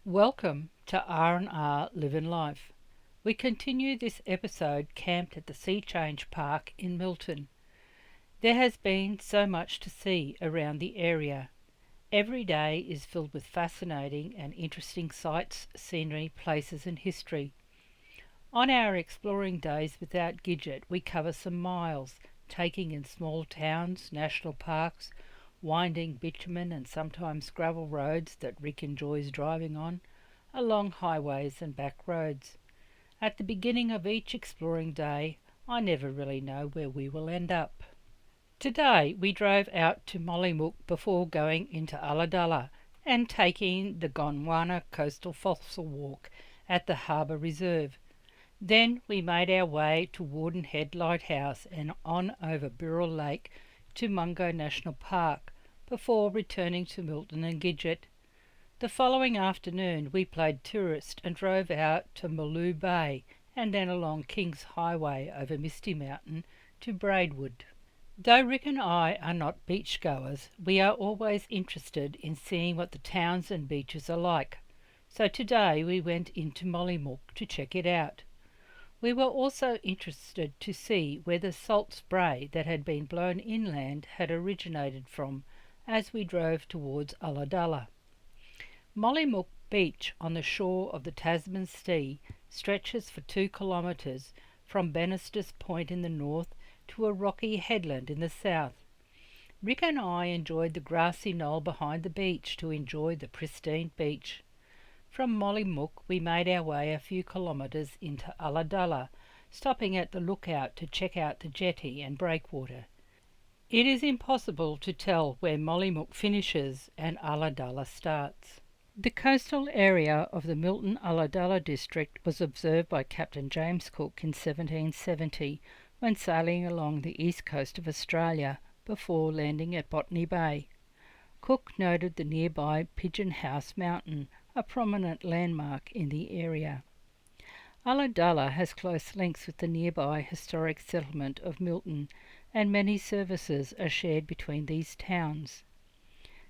Welcome to R&R Living Life. We continue this episode camped at the Sea Change Park in Milton. There has been so much to see around the area. Every day is filled with fascinating and interesting sights, scenery, places and history. On our exploring days without Gidget, we cover some miles, taking in small towns, national parks, winding bitumen and sometimes gravel roads that Rick enjoys driving on, along highways and back roads. At the beginning of each exploring day, I never really know where we will end up. Today we drove out to Mollymook before going into Ulladulla and taking the Gondwana Coastal Fossil Walk at the Harbour Reserve. Then we made our way to Wardenhead Lighthouse and on over Birrell Lake to Mungo National Park before returning to Milton and Gidget. The following afternoon we played tourist and drove out to Moruya Bay and then along King's Highway over Misty Mountain to Braidwood. Though Rick and I are not beachgoers, we are always interested in seeing what the towns and beaches are like. So today we went into Mollymook to check it out. We were also interested to see where the salt spray that had been blown inland had originated from as we drove towards Ulladulla. Mollymook Beach on the shore of the Tasman Sea stretches for 2 kilometres from Bannister's Point in the north to a rocky headland in the south. Rick and I enjoyed the grassy knoll behind the beach to enjoy the pristine beach. From Mollymook we made our way a few kilometres into Ulladulla, stopping at the lookout to check out the jetty and breakwater. It is impossible to tell where Mollymook finishes and Ulladulla starts. The coastal area of the Milton-Ulladulla district was observed by Captain James Cook in 1770 when sailing along the east coast of Australia before landing at Botany Bay. Cook noted the nearby Pigeon House Mountain, a prominent landmark in the area. Ulladulla has close links with the nearby historic settlement of Milton, and many services are shared between these towns.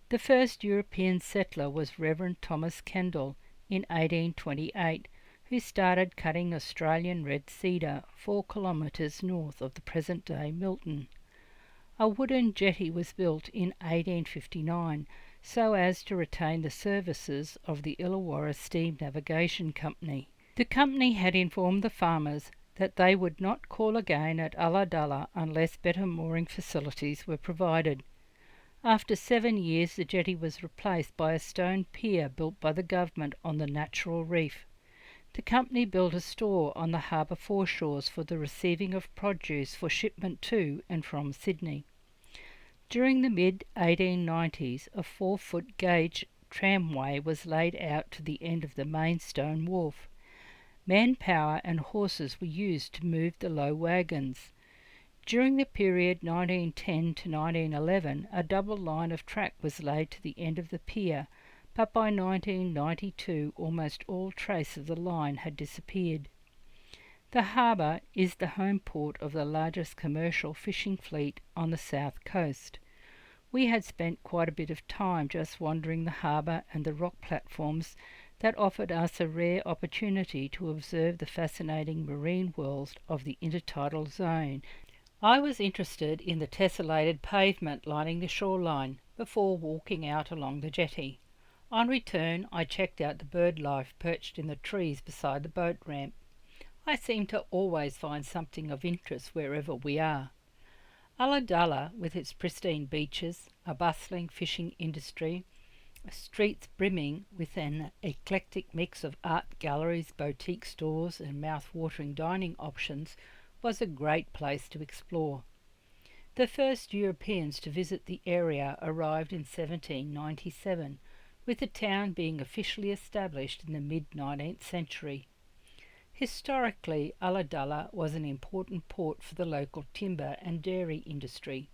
The first European settler was Reverend Thomas Kendall in 1828, who started cutting Australian red cedar 4 kilometres north of the present-day Milton. A wooden jetty was built in 1859 so as to retain the services of the Illawarra Steam Navigation Company. The company had informed the farmers that they would not call again at Ulladulla unless better mooring facilities were provided. After 7 years the jetty was replaced by a stone pier built by the government on the natural reef. The company built a store on the harbour foreshores for the receiving of produce for shipment to and from Sydney. During the mid-1890s, a 4-foot gauge tramway was laid out to the end of the main stone wharf. Manpower and horses were used to move the low wagons. During the period 1910 to 1911, a double line of track was laid to the end of the pier, but by 1992 almost all trace of the line had disappeared. The harbour is the home port of the largest commercial fishing fleet on the south coast. We had spent quite a bit of time just wandering the harbour and the rock platforms that offered us a rare opportunity to observe the fascinating marine world of the intertidal zone. I was interested in the tessellated pavement lining the shoreline before walking out along the jetty. On return, I checked out the bird life perched in the trees beside the boat ramp. I seem to always find something of interest wherever we are. Ulladulla, with its pristine beaches, a bustling fishing industry, streets brimming with an eclectic mix of art galleries, boutique stores and mouth-watering dining options, was a great place to explore. The first Europeans to visit the area arrived in 1797, with the town being officially established in the mid-19th century. Historically, Ulladulla was an important port for the local timber and dairy industry.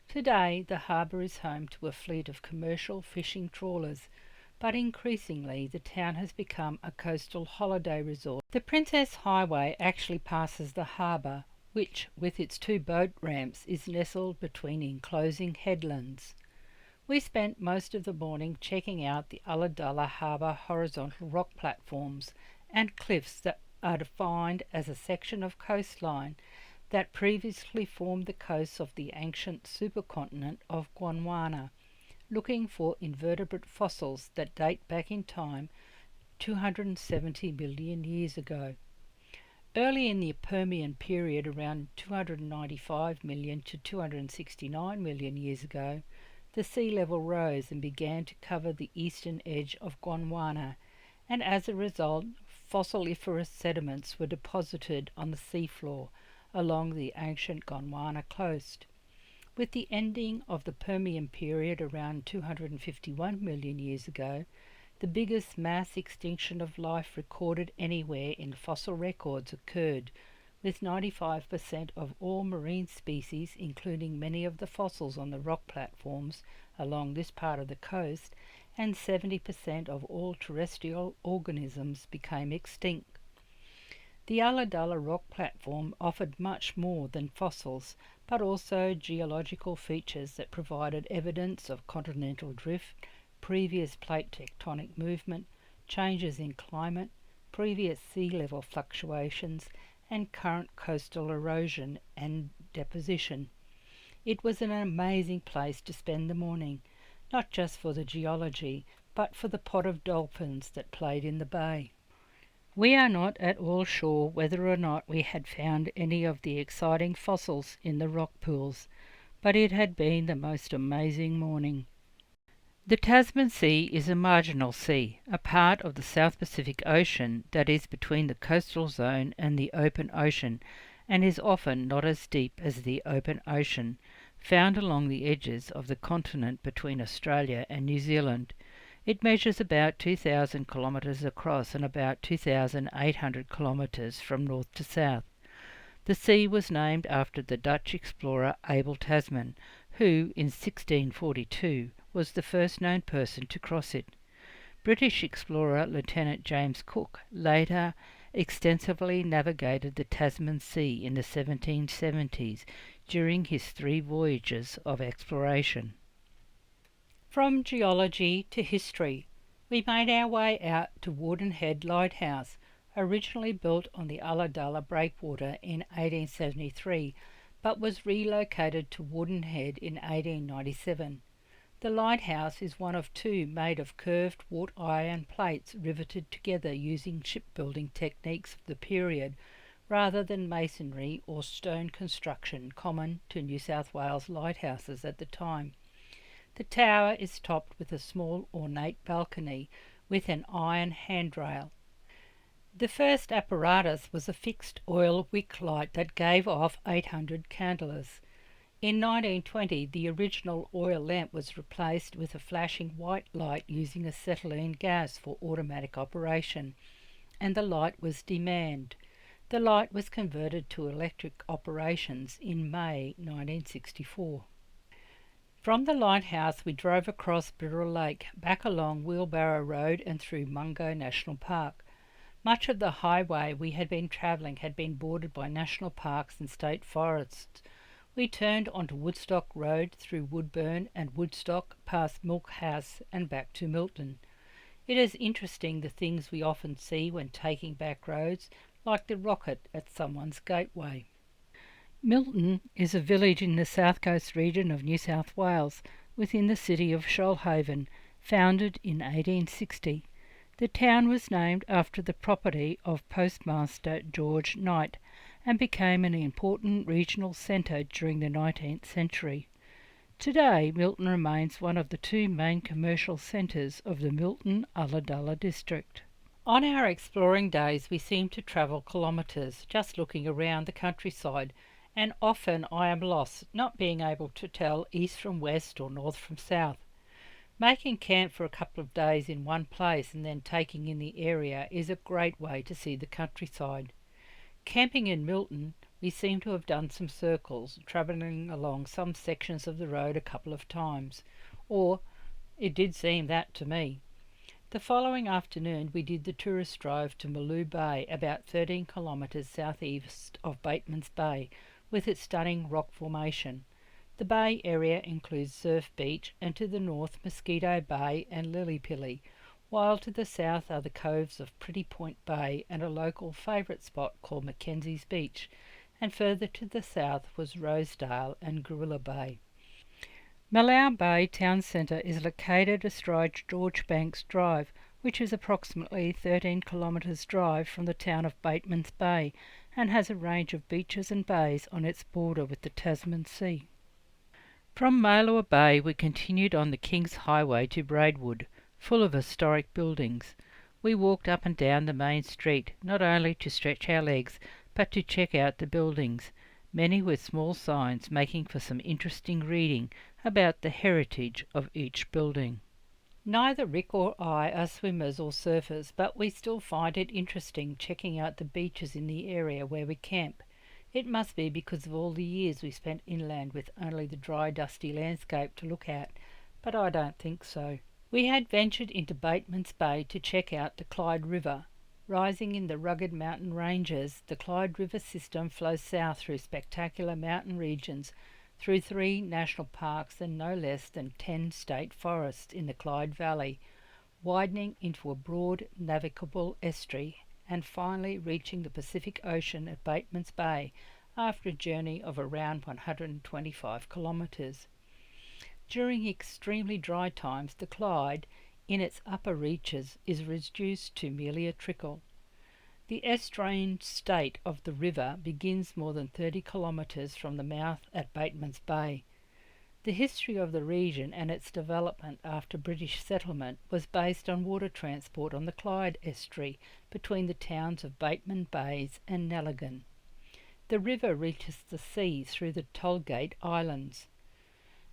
Today, the harbour is home to a fleet of commercial fishing trawlers, but increasingly the town has become a coastal holiday resort. The Princess Highway actually passes the harbour, which, with its 2 boat ramps, is nestled between enclosing headlands. We spent most of the morning checking out the Ulladulla Harbour horizontal rock platforms and cliffs that are defined as a section of coastline that previously formed the coast of the ancient supercontinent of Gondwana, looking for invertebrate fossils that date back in time 270 million years ago. Early in the Permian period, around 295 million to 269 million years ago, the sea level rose and began to cover the eastern edge of Gondwana, and as a result, fossiliferous sediments were deposited on the seafloor along the ancient Gondwana coast. With the ending of the Permian period around 251 million years ago, the biggest mass extinction of life recorded anywhere in fossil records occurred, with 95% of all marine species, including many of the fossils on the rock platforms along this part of the coast, and 70% of all terrestrial organisms became extinct. The Ulladulla rock platform offered much more than fossils, but also geological features that provided evidence of continental drift, previous plate tectonic movement, changes in climate, previous sea level fluctuations, and current coastal erosion and deposition. It was an amazing place to spend the morning, not just for the geology, but for the pot of dolphins that played in the bay. We are not at all sure whether or not we had found any of the exciting fossils in the rock pools, but it had been the most amazing morning. The Tasman Sea is a marginal sea, a part of the South Pacific Ocean that is between the coastal zone and the open ocean, and is often not as deep as the open ocean, found along the edges of the continent between Australia and New Zealand. It measures about 2,000 kilometres across and about 2,800 kilometres from north to south. The sea was named after the Dutch explorer Abel Tasman, who, in 1642, was the first known person to cross it. British explorer Lieutenant James Cook later extensively navigated the Tasman Sea in the 1770s during his 3 voyages of exploration. From geology to history, we made our way out to Wardenhead Lighthouse, originally built on the Ulladulla breakwater in 1873, but was relocated to Wardenhead in 1897. The lighthouse is one of 2 made of curved wrought iron plates riveted together using shipbuilding techniques of the period, rather than masonry or stone construction common to New South Wales lighthouses at the time. The tower is topped with a small ornate balcony with an iron handrail. The first apparatus was a fixed oil wick light that gave off 800 candles. In 1920, the original oil lamp was replaced with a flashing white light using acetylene gas for automatic operation, and the light was demanned. The light was converted to electric operations in May 1964. From the lighthouse we drove across Birrell Lake, back along Wheelbarrow Road and through Mungo National Park. Much of the highway we had been travelling had been bordered by national parks and state forests. We turned onto Woodstock Road through Woodburn and Woodstock past Milk House and back to Milton. It is interesting the things we often see when taking back roads, like the rocket at someone's gateway. Milton is a village in the South Coast region of New South Wales, within the city of Shoalhaven, founded in 1860. The town was named after the property of postmaster George Knight, and became an important regional centre during the 19th century. Today, Milton remains one of the 2 main commercial centres of the Milton-Ulladulla district. On our exploring days we seem to travel kilometres, just looking around the countryside, and often I am lost, not being able to tell east from west or north from south. Making camp for a couple of days in one place and then taking in the area is a great way to see the countryside. Camping in Milton, we seem to have done some circles, travelling along some sections of the road a couple of times, or it did seem that to me. The following afternoon we did the tourist drive to Moruya Bay, about 13 kilometres southeast of Batemans Bay, with its stunning rock formation. The bay area includes Surf Beach, and to the north Mosquito Bay and Lillypilly, while to the south are the coves of Pretty Point Bay and a local favourite spot called Mackenzie's Beach, and further to the south was Rosedale and Gorilla Bay. Mallow Bay Town Centre is located astride George Banks Drive, which is approximately 13 kilometres drive from the town of Batemans Bay and has a range of beaches and bays on its border with the Tasman Sea. From Mallow Bay we continued on the King's Highway to Braidwood, full of historic buildings. We walked up and down the main street, not only to stretch our legs, but to check out the buildings, many with small signs making for some interesting reading about the heritage of each building. Neither Rick or I are swimmers or surfers, but we still find it interesting checking out the beaches in the area where we camp. It must be because of all the years we spent inland with only the dry, dusty landscape to look at, but I don't think so. We had ventured into Batemans Bay to check out the Clyde River. Rising in the rugged mountain ranges, the Clyde River system flows south through spectacular mountain regions, through 3 national parks and no less than 10 state forests in the Clyde Valley, widening into a broad navigable estuary and finally reaching the Pacific Ocean at Batemans Bay after a journey of around 125 kilometres. During extremely dry times, the Clyde, in its upper reaches, is reduced to merely a trickle. The estuarine state of the river begins more than 30 kilometres from the mouth at Batemans Bay. The history of the region and its development after British settlement was based on water transport on the Clyde estuary between the towns of Bateman Bays and Neligan. The river reaches the sea through the Tollgate Islands.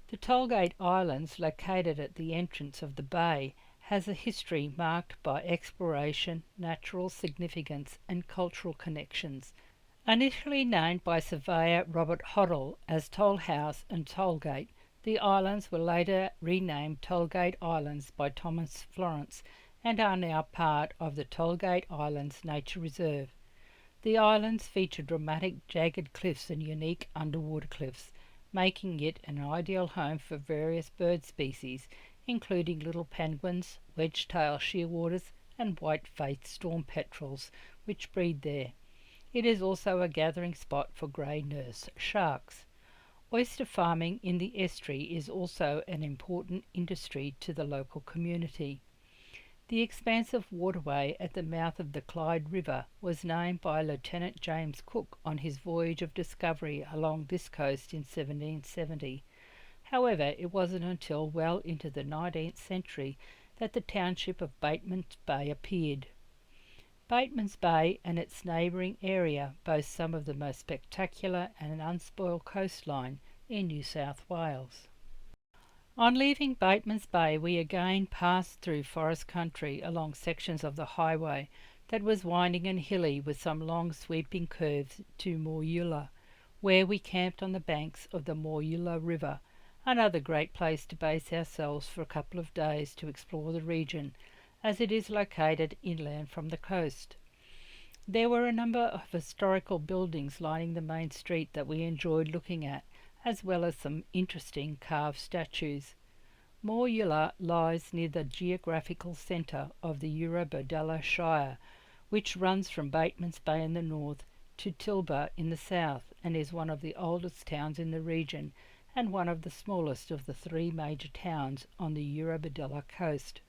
The Tollgate Islands, located at the entrance of the bay, has a history marked by exploration, natural significance and cultural connections. Initially named by surveyor Robert Hoddle as Toll House and Tollgate, the islands were later renamed Tollgate Islands by Thomas Florence and are now part of the Tollgate Islands Nature Reserve. The islands feature dramatic jagged cliffs and unique underwater cliffs, making it an ideal home for various bird species, including little penguins, wedge-tailed shearwaters and white-faced storm petrels, which breed there. It is also a gathering spot for grey nurse sharks. Oyster farming in the estuary is also an important industry to the local community. The expansive waterway at the mouth of the Clyde River was named by Lieutenant James Cook on his voyage of discovery along this coast in 1770. However, it wasn't until well into the 19th century that the township of Batemans Bay appeared. Batemans Bay and its neighbouring area boast some of the most spectacular and unspoiled coastline in New South Wales. On leaving Batemans Bay, we again passed through forest country along sections of the highway that was winding and hilly with some long sweeping curves to Moruya, where we camped on the banks of the Moruya River, another great place to base ourselves for a couple of days to explore the region, as it is located inland from the coast. There were a number of historical buildings lining the main street that we enjoyed looking at, as well as some interesting carved statues. Moruya lies near the geographical centre of the Eurobodalla Shire, which runs from Batemans Bay in the north to Tilba in the south, and is one of the oldest towns in the region and one of the smallest of the 3 major towns on the Eurobodalla coast.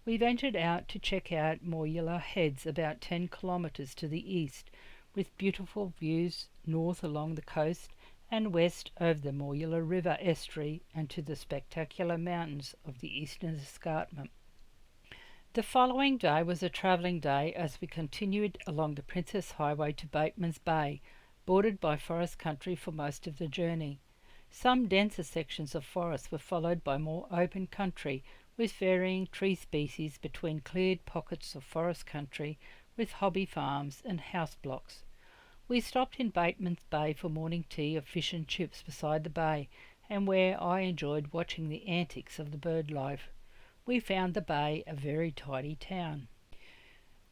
We ventured out to check out Moruya Heads, about 10 kilometres to the east, with beautiful views north along the coast and west over the Moruya River estuary and to the spectacular mountains of the Eastern Escarpment. The following day was a travelling day as we continued along the Princess Highway to Batemans Bay, bordered by forest country for most of the journey. Some denser sections of forest were followed by more open country with varying tree species between cleared pockets of forest country with hobby farms and house blocks. We stopped in Batemans Bay for morning tea of fish and chips beside the bay, and where I enjoyed watching the antics of the bird life. We found the bay a very tidy town.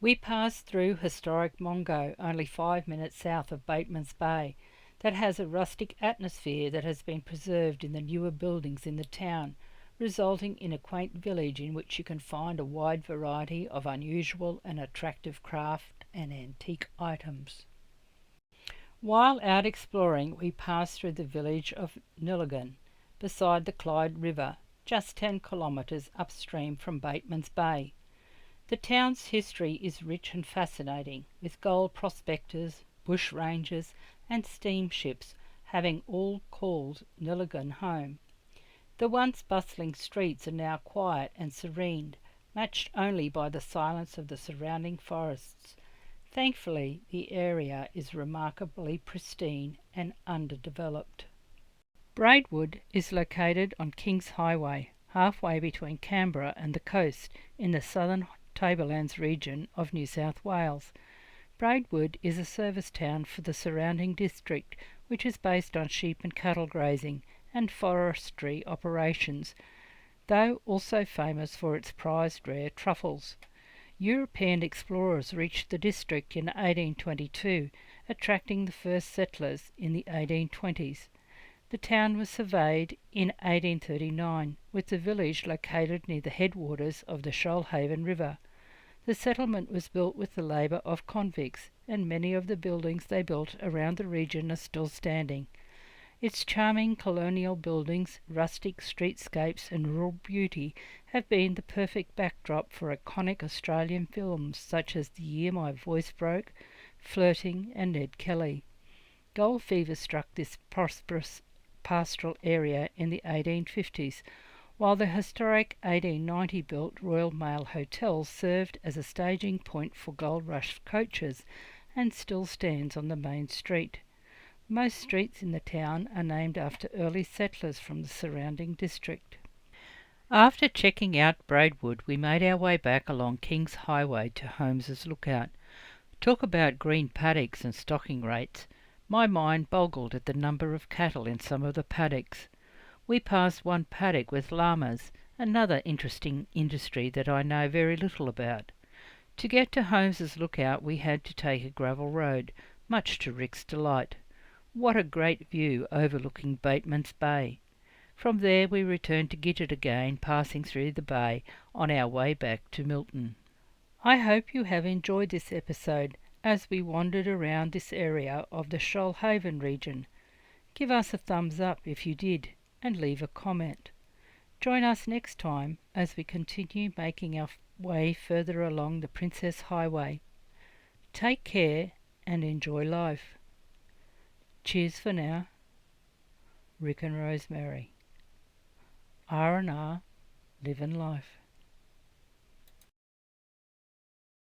We passed through historic Mongo, only 5 minutes south of Batemans Bay. that has a rustic atmosphere that has been preserved in the newer buildings in the town, resulting in a quaint village in which you can find a wide variety of unusual and attractive craft and antique items. While out exploring, we passed through the village of Nilligan, beside the Clyde River, just 10 kilometres upstream from Batemans Bay. The town's history is rich and fascinating, with gold prospectors, bush rangers, and steamships having all called Nilligan home. The once bustling streets are now quiet and serene, matched only by the silence of the surrounding forests. Thankfully, the area is remarkably pristine and underdeveloped. Braidwood is located on King's Highway, halfway between Canberra and the coast, in the southern Tablelands region of New South Wales. Braidwood is a service town for the surrounding district, which is based on sheep and cattle grazing and forestry operations, though also famous for its prized rare truffles. European explorers reached the district in 1822, attracting the first settlers in the 1820s. The town was surveyed in 1839, with the village located near the headwaters of the Shoalhaven River. The settlement was built with the labour of convicts, and many of the buildings they built around the region are still standing. Its charming colonial buildings, rustic streetscapes and rural beauty have been the perfect backdrop for iconic Australian films such as The Year My Voice Broke, Flirting and Ned Kelly. Gold fever struck this prosperous pastoral area in the 1850s, while the historic 1890-built Royal Mail Hotel served as a staging point for Gold Rush coaches and still stands on the main street. Most streets in the town are named after early settlers from the surrounding district. After checking out Braidwood, we made our way back along King's Highway to Holmes's Lookout. Talk about green paddocks and stocking rates. My mind boggled at the number of cattle in some of the paddocks. We passed one paddock with llamas, another interesting industry that I know very little about. To get to Holmes's Lookout we had to take a gravel road, much to Rick's delight. What a great view overlooking Batemans Bay. From there we returned to Gidget again, passing through the bay on our way back to Milton. I hope you have enjoyed this episode as we wandered around this area of the Shoalhaven region. Give us a thumbs up if you did, and leave a comment. Join us next time as we continue making our way further along the Princess Highway. Take care and enjoy life. Cheers for now. Rick and Rosemary. R&R, living life.